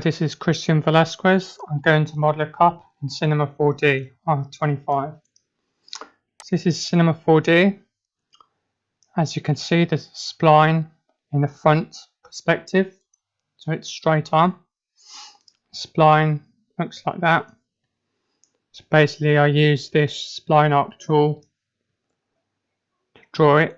this is Christian Velasquez. I'm going to model a cup in Cinema 4D R25. So this is Cinema 4D. As you can see, there's a spline in the front perspective, so it's straight on. Spline looks like that. So basically I use this spline arc tool to draw it.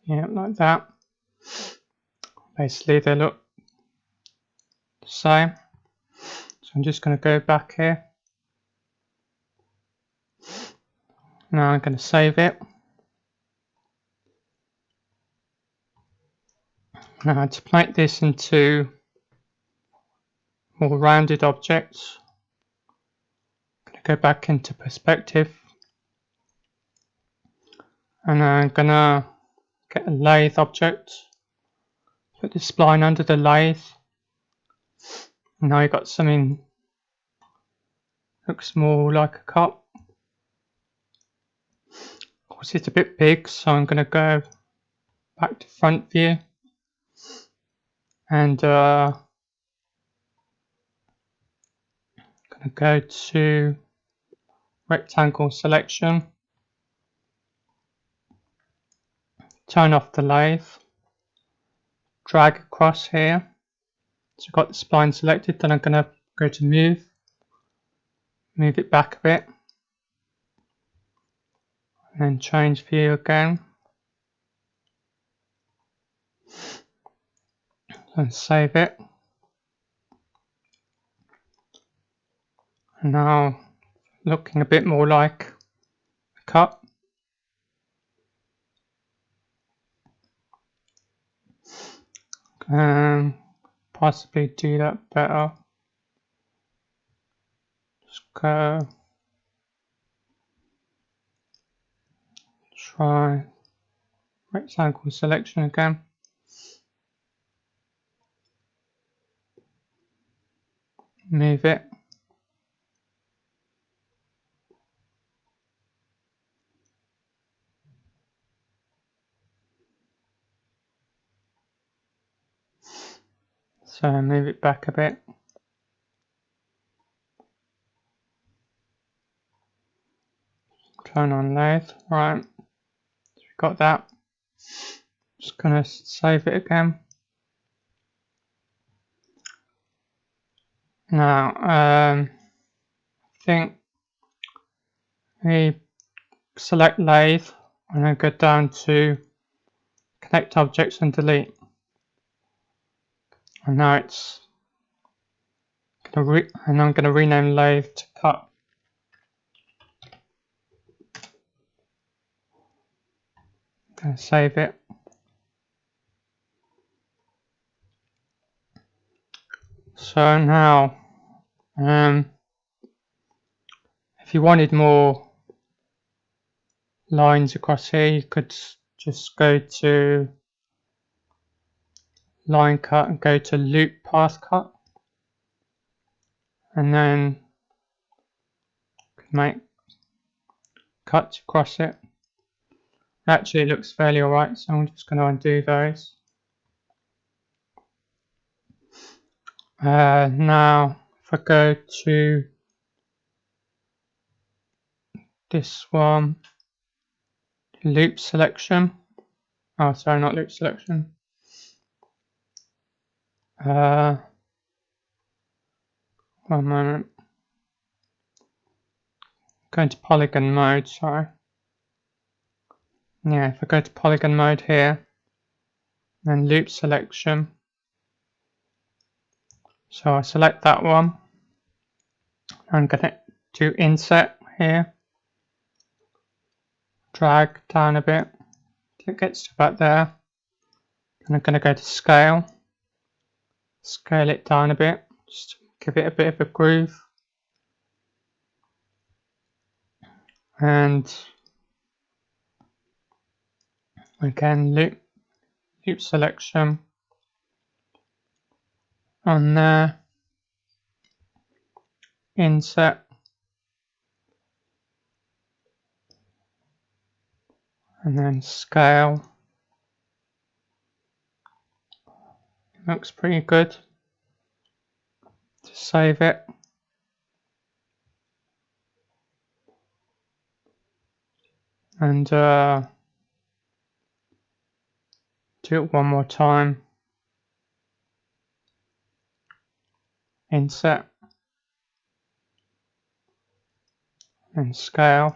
Yeah, like that. Basically they look the same. So I'm just going to go back here. Now I'm going to save it. Now to make this into more rounded objects, I'm going to go back into perspective. And I'm going to get a lathe object. Put the spline under the lathe. And now you've got something looks more like a cup. Of course it's a bit big, so I'm going to go back to front view and going to go to rectangle selection, turn off the lathe, drag across here. So I've got the spline selected, then I'm going to go to move it back a bit, and then change view again, and save it. And now looking a bit more like a cup. Possibly do that better. Just go try rectangle selection again. Move it. So move it back a bit. Turn on lathe. Right. So we've got that. Just gonna save it again. Now, I think we select lathe and then go down to connect objects and delete. And now it's and I'm going to rename lathe to cup. Going to save it. So now, if you wanted more lines across here, you could just go to line cut and go to loop path cut, and then make cuts across it. Actually, it looks fairly alright, so I'm just going to undo those. Now, if I go to this one, loop selection. Oh, sorry, not loop selection. One moment. Going to polygon mode, sorry. Yeah, if I go to polygon mode here, then loop selection. So I select that one. I'm going to do inset here. Drag down a bit till it gets to about there. And I'm going to go to scale. Scale it down a bit, just to give it a bit of a groove. And again, loop selection on there. inset, and then scale. Looks pretty good. Just save it. And do it one more time. Inset and scale.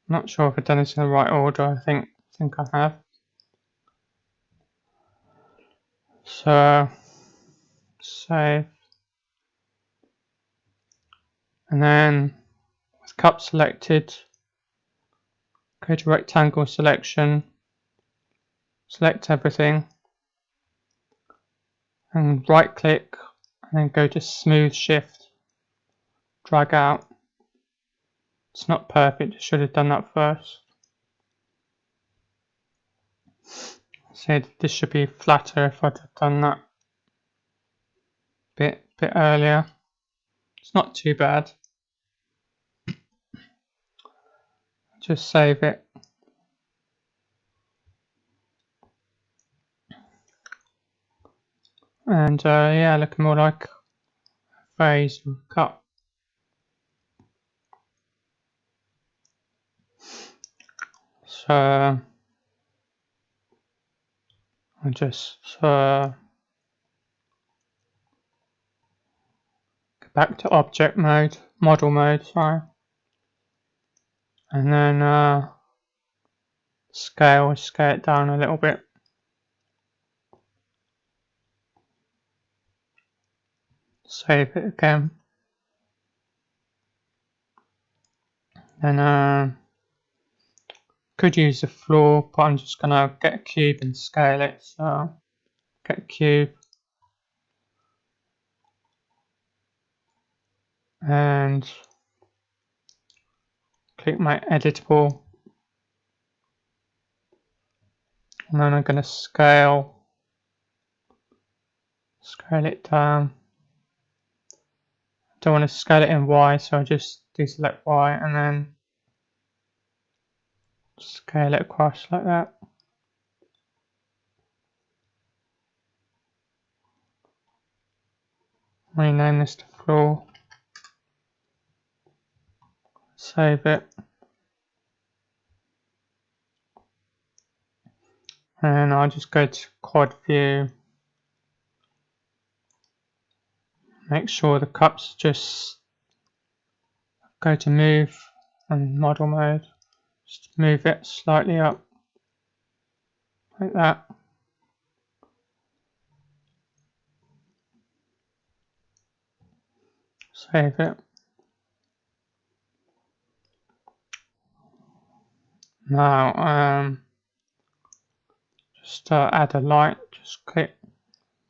Not sure if I've done this in the right order. I think I have. So save, and then with cup selected, go to rectangle selection, select everything, and right click, and then go to smooth shift, drag out. It's not perfect, I should have done that first. So this should be flatter if I'd have done that bit earlier. It's not too bad. Just save it. And yeah, looking more like a vase or cup. So I'll just go back to object mode, model mode, sorry. And then scale it down a little bit. Save it again. Then could use the floor, but I'm just gonna get a cube and scale it. So get a cube and click my editable, and then I'm gonna scale it down. Don't want to scale it in Y, so I just deselect Y and then scale it across like that. Rename this to floor. Save it. And I'll just go to quad view. Make sure the cups just go to move and model mode. Just move it slightly up like that. Save it. Now just add a light. Just click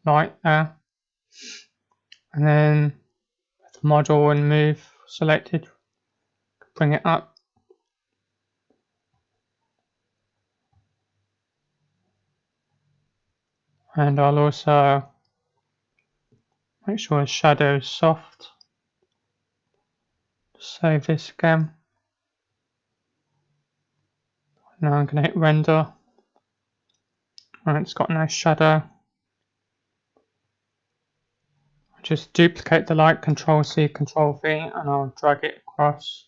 light there, and then with model and move selected, bring it up. And I'll also make sure the shadow is soft. Save this again. Now I'm going to hit render. And it's got no shadow. Just duplicate the light, Control C, Control V, and I'll drag it across.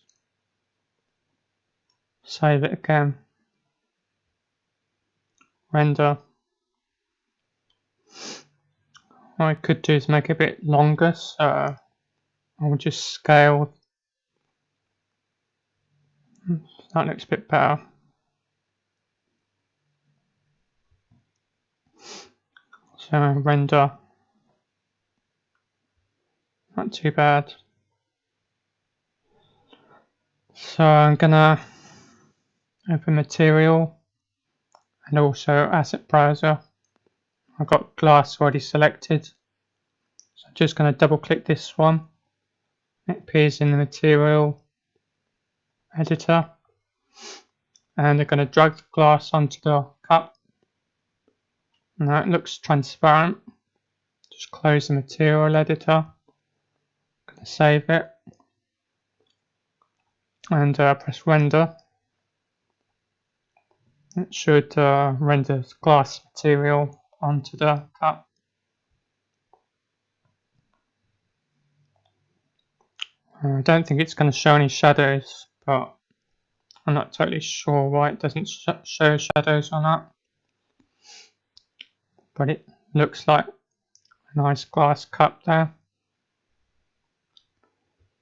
Save it again. Render. What I could do is make it a bit longer, so I'll just scale. That looks a bit better. So render. Not too bad. So I'm gonna open material and also asset browser. I've got glass already selected. So I'm just gonna double click this one. It appears in the material editor. and they're going to drag the glass onto the cup. Now it looks transparent. Just close the material editor. Going to save it and press render. It should render glass material onto the cup. I don't think it's going to show any shadows, but I'm not totally sure why it doesn't show shadows on that. But it looks like a nice glass cup there.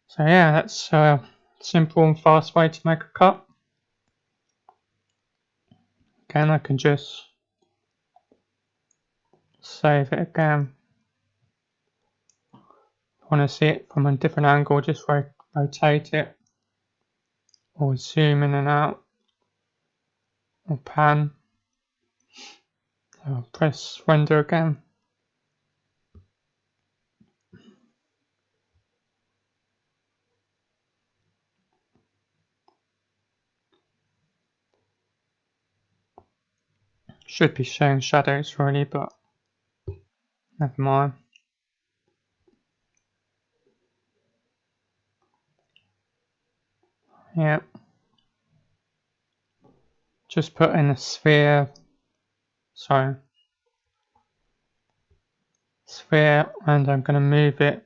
So yeah, that's a simple and fast way to make a cup. Again, I can just save it again. If I want to see it from a different angle, just rotate it, or zoom in and out, or pan. So I'll press render again. Should be showing shadows really, but never mind. Yeah. Just put in a sphere. Sorry. Sphere, and I'm going to move it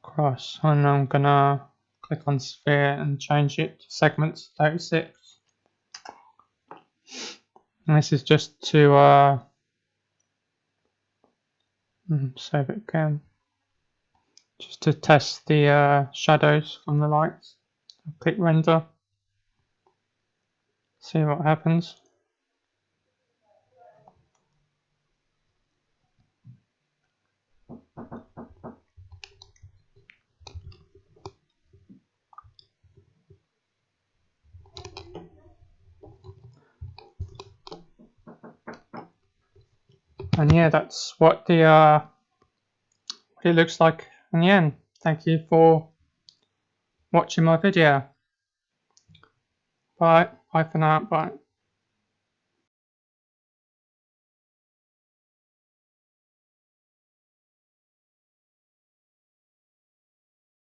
across, and I'm going to click on sphere and change it to segments 36. And this is just to save it again. Just to test the shadows from the lights. I'll click render. See what happens. And yeah, that's what it looks like in the end. Thank you for watching my video. Bye. Bye for now. Bye.